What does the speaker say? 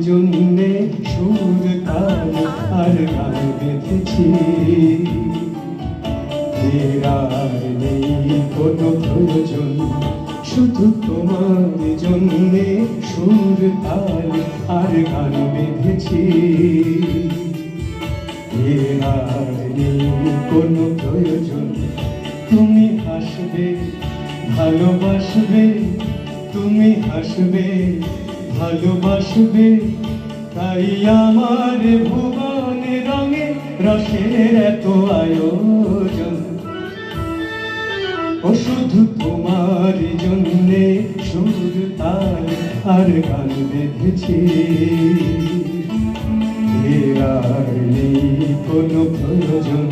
জন্যে সুর তাল আর গান বেঁধেছি। এর আর নেই কোনো প্রয়োজন, শুধু তোমার জন্যে সুর তাল আর গান বেঁধেছি। এর আর নেই কোনো প্রয়োজন, তুমি হাসবে ভালোবাসবে, তুমি হাসবে ভালোবাসবে, তাই আমার ভুবনে রঙে রসের এত আয়োজন। ও শুধু তোমার জন্যে সুর তাল আর গান বেঁধেছি। এর আর নেই কোনো প্রয়োজন।